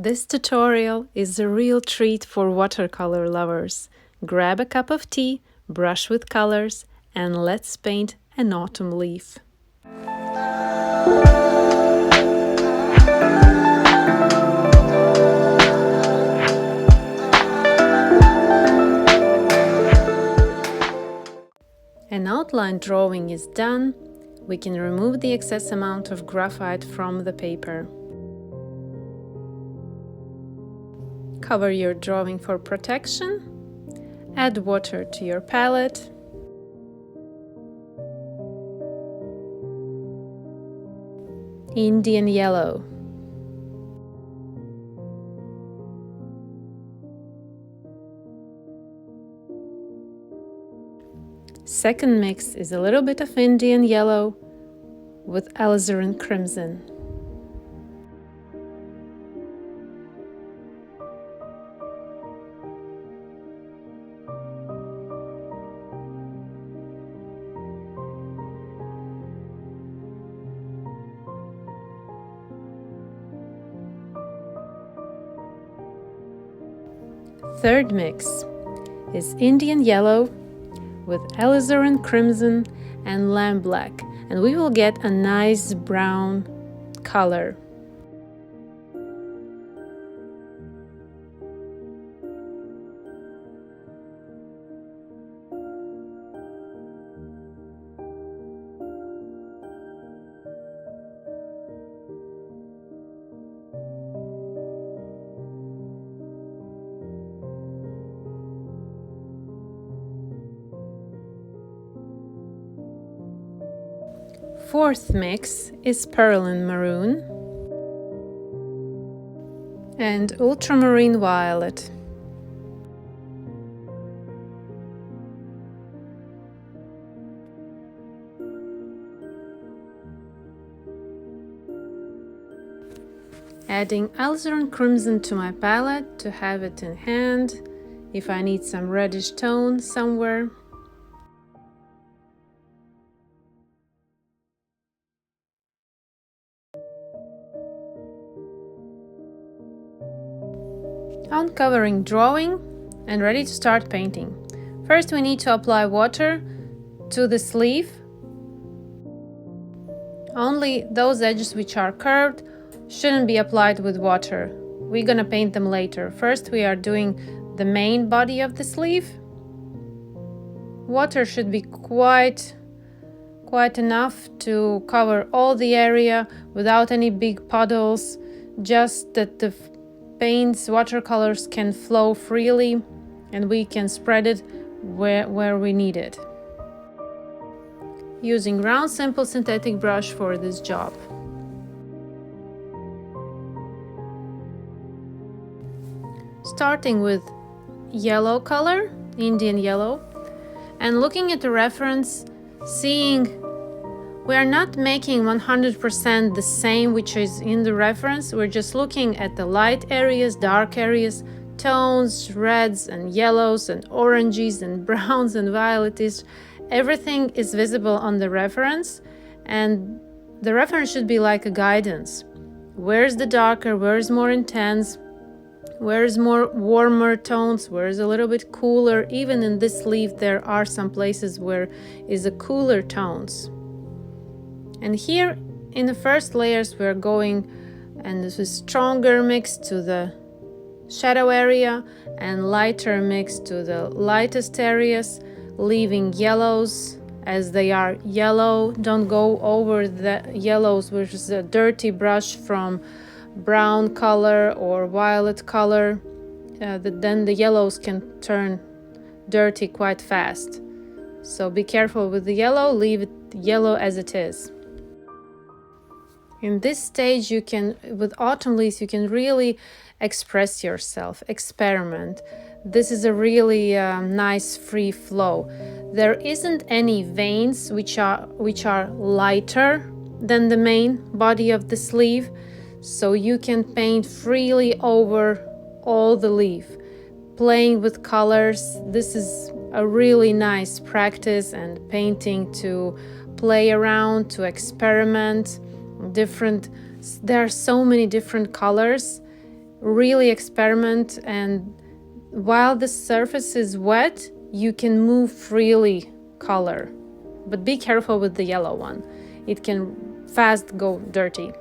This tutorial is a real treat for watercolor lovers. Grab a cup of tea, brush with colors, and let's paint an autumn leaf. An outline drawing is done. We can remove the excess amount of graphite from the paper. Cover your drawing for protection. Add water to your palette. Indian yellow. Second mix is a little bit of Indian yellow with Alizarin Crimson. Third mix is Indian yellow with Alizarin Crimson and Lamb Black, and we will get a nice brown color. Fourth mix is Perylene Maroon and Ultramarine Violet. Adding Alizarin Crimson to my palette to have it in hand if I need some reddish tone somewhere. Uncovering drawing and ready to start painting. First we need to apply water to the sleeve. Only those edges which are curved shouldn't be applied with water. We're gonna paint them later. First we are doing the main body of the sleeve. Water should be quite enough to cover all the area without any big puddles, just that the paints, watercolors can flow freely and we can spread it where we need it. Using round simple synthetic brush for this job. Starting with yellow color, Indian yellow, and looking at the reference, seeing we are not making 100% the same which is in the reference. We're just looking at the light areas, dark areas, tones, reds and yellows and oranges and browns and violets. Everything is visible on the reference, and the reference should be like a guidance. Where's the darker, where's more intense, where's more warmer tones, where's a little bit cooler. Even in this leaf there are some places where is a cooler tones. And here in the first layers we're going, and this is stronger mix to the shadow area and lighter mix to the lightest areas, leaving yellows as they are yellow. Don't go over the yellows, which is a dirty brush from brown color or violet color. Then the yellows can turn dirty quite fast. So be careful with the yellow, leave it yellow as it is. In this stage, you can, with autumn leaves, you can really express yourself, experiment. This is a really nice free flow. There isn't any veins which are lighter than the main body of the sleeve, so you can paint freely over all the leaf. Playing with colors, this is a really nice practice and painting to play around, to experiment. There are so many different colors really experiment, and while the surface is wet, you can move freely color, but be careful with the yellow one. It can fast go dirty.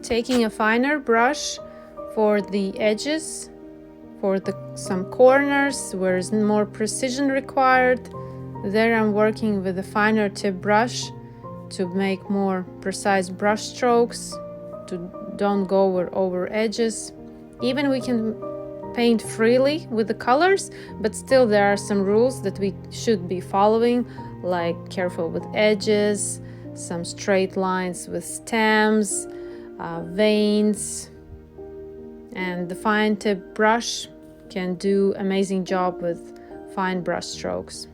Taking a finer brush for the edges, for some corners where is more precision required. There I'm working with a finer tip brush to make more precise brush strokes, to don't go over edges. Even we can paint freely with the colors, but still there are some rules that we should be following, like careful with edges, some straight lines with stems, veins, and the fine tip brush can do amazing job with fine brush strokes.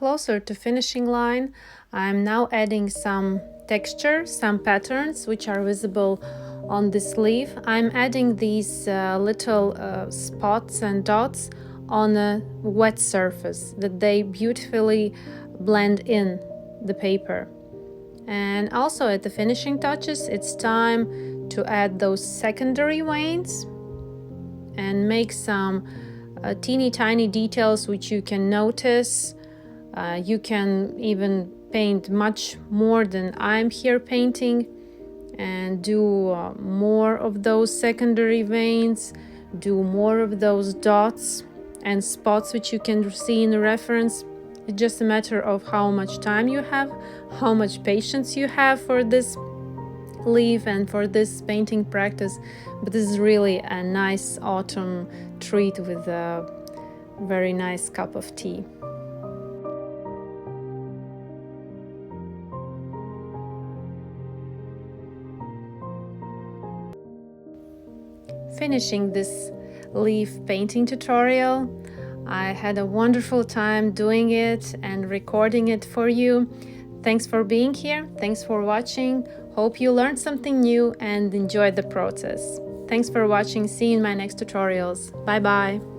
closer to finishing line, I'm now adding some texture, some patterns which are visible on this leaf. I'm adding these little spots and dots on a wet surface that they beautifully blend in the paper. And also at the finishing touches, it's time to add those secondary veins and make some teeny tiny details which you can notice. You can even paint much more than I'm here painting and do more of those secondary veins, do more of those dots and spots which you can see in the reference. It's just a matter of how much time you have, how much patience you have for this leaf and for this painting practice. But this is really a nice autumn treat with a very nice cup of tea. Finishing this leaf painting tutorial, I had a wonderful time doing it and recording it for you. Thanks for being here. Thanks for watching. Hope you learned something new and enjoyed the process. Thanks for watching. See you in my next tutorials. Bye bye.